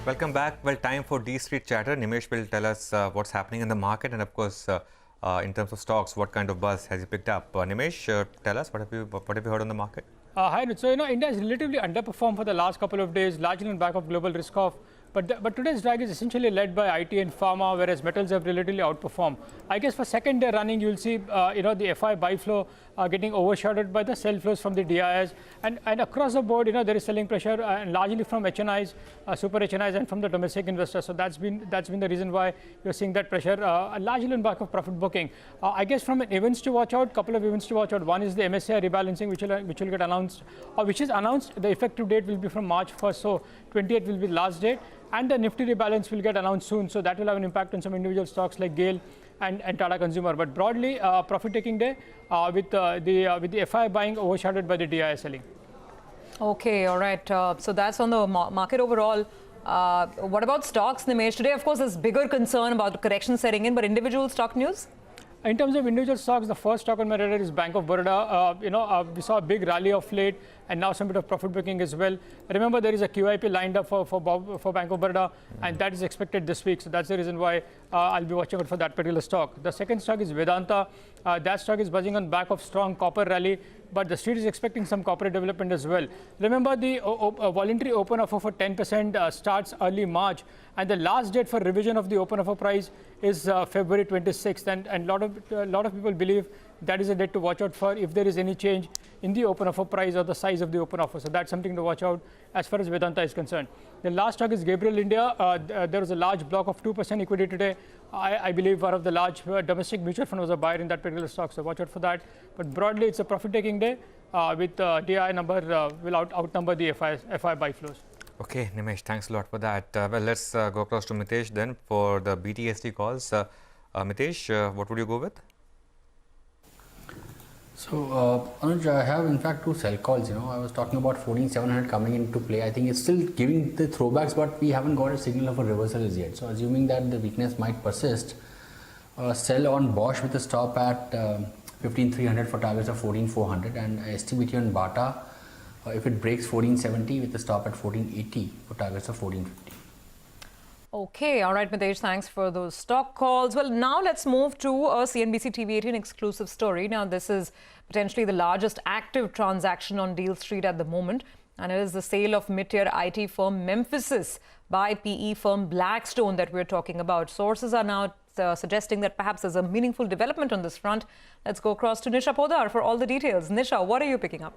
Welcome back. Well, time for D Street Chatter. Nimesh will tell us what's happening in the market and, of course, in terms of stocks, what kind of buzz has he picked up. Nimesh, tell us what have you heard on the market? Hi, Anuj. So, India has relatively underperformed for the last couple of days, largely on back of global risk-off. But today's drag is essentially led by IT and pharma, whereas metals have relatively outperformed. I guess for second day running, you'll see, the FI buy flow getting overshadowed by the sell flows from the DIs. And across the board, there is selling pressure, and largely from HNIs, super HNIs, and from the domestic investors. So that's been the reason why you're seeing that pressure, largely on back of profit booking. I guess from events to watch out, couple of events to watch out. One is the MSCI rebalancing, which will get announced, or which is announced. The effective date will be from March 1st, so 28th will be the last date. And the Nifty rebalance will get announced soon, so that will have an impact on some individual stocks like GAIL and Tata Consumer. But broadly, profit-taking day with the FI buying overshadowed by the DI selling. Okay, all right. So that's on the market overall. What about stocks, Nimesh? Today, of course, there's bigger concern about the correction setting in, but individual stock news? In terms of individual stocks, the first stock on my radar is Bank of Baroda. We saw a big rally of late, and now some bit of profit booking as well. Remember, there is a QIP lined up for Bank of Baroda, and that is expected this week. So that's the reason why I'll be watching out for that particular stock. The second stock is Vedanta. That stock is buzzing on back of strong copper rally, but the street is expecting some corporate development as well. Remember, the voluntary open offer for 10% starts early March, and the last date for revision of the open offer price is February 26th. And a lot of people believe that is a date to watch out for if there is any change in the open offer price or the size of the open offer. So that's something to watch out as far as Vedanta is concerned. The last stock is Gabriel India. There was a large block of 2% equity today. I believe one of the large domestic mutual fund was a buyer in that particular stock, so watch out for that. But broadly, it's a profit-taking day with DI number will outnumber the FI buy flows. Okay, Nimesh, thanks a lot for that. Well, let's go across to Mitesh then for the BTST calls. Mitesh, what would you go with? So, Anuj, I have in fact two sell calls. I was talking about 14,700 coming into play. I think it's still giving the throwbacks, but we haven't got a signal of a reversal as yet. So, assuming that the weakness might persist, sell on Bosch with a stop at 15,300 for targets of 14,400, and STBT on Bata if it breaks 1470 with a stop at 1480 for targets of 1450. Okay, all right, Mitesh, thanks for those stock calls. Well, now let's move to a CNBC TV18 exclusive story. Now, this is potentially the largest active transaction on Deal Street at the moment, and it is the sale of mid-tier IT firm Mphasis by PE firm Blackstone that we're talking about. Sources are now suggesting that perhaps there's a meaningful development on this front. Let's go across to Nisha Podar for all the details. Nisha, what are you picking up?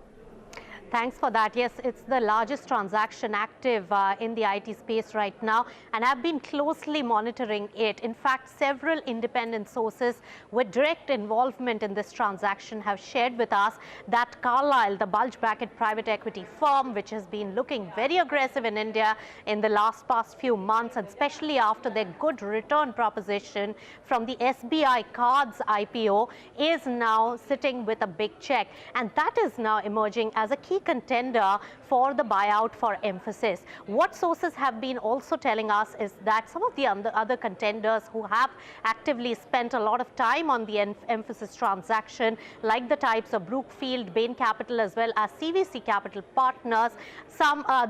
Thanks for that. Yes, it's the largest transaction active in the IT space right now, and I've been closely monitoring it. In fact, several independent sources with direct involvement in this transaction have shared with us that Carlyle, the bulge bracket private equity firm, which has been looking very aggressive in India in the past few months, and especially after their good return proposition from the SBI Cards IPO, is now sitting with a big check. And that is now emerging as a key contender for the buyout for Mphasis. What sources have been also telling us is that some of the other contenders who have actively spent a lot of time on the Mphasis transaction, like the types of Brookfield, Bain Capital, as well as CVC Capital Partners,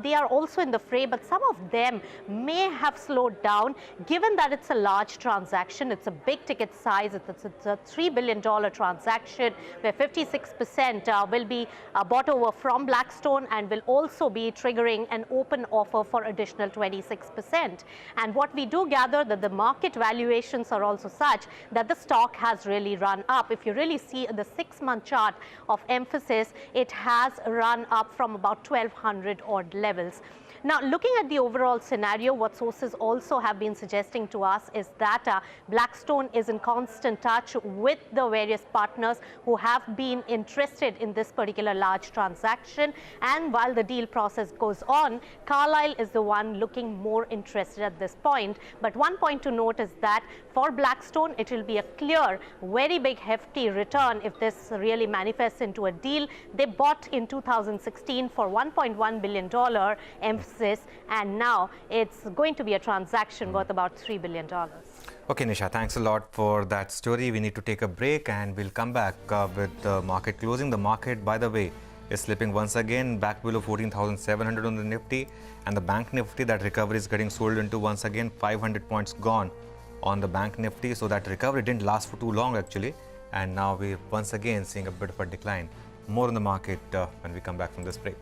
they are also in the fray, but some of them may have slowed down given that it's a large transaction. It's a big ticket size. It's a $3 billion transaction where 56% will be bought over from Blackstone and will also be triggering an open offer for additional 26%. And what we do gather that the market valuations are also such that the stock has really run up. If you really see the 6-month chart of Mphasis, it has run up from about 1,200 odd levels. Now, looking at the overall scenario, what sources also have been suggesting to us is that Blackstone is in constant touch with the various partners who have been interested in this particular large transaction. And while the deal process goes on, Carlyle is the one looking more interested at this point. But one point to note is that for Blackstone, it will be a clear, very big, hefty return if this really manifests into a deal. They bought in 2016 for $1.1 billion Mphasis, and now it's going to be a transaction worth about $3 billion. Okay, Nisha, thanks a lot for that story. We need to take a break and we'll come back with the market closing. The market, by the way, is slipping once again back below 14,700 on the Nifty, and the Bank Nifty, that recovery is getting sold into once again. 500 points gone on the Bank Nifty, so that recovery didn't last for too long actually, and now we're once again seeing a bit of a decline. More on the market when we come back from this break.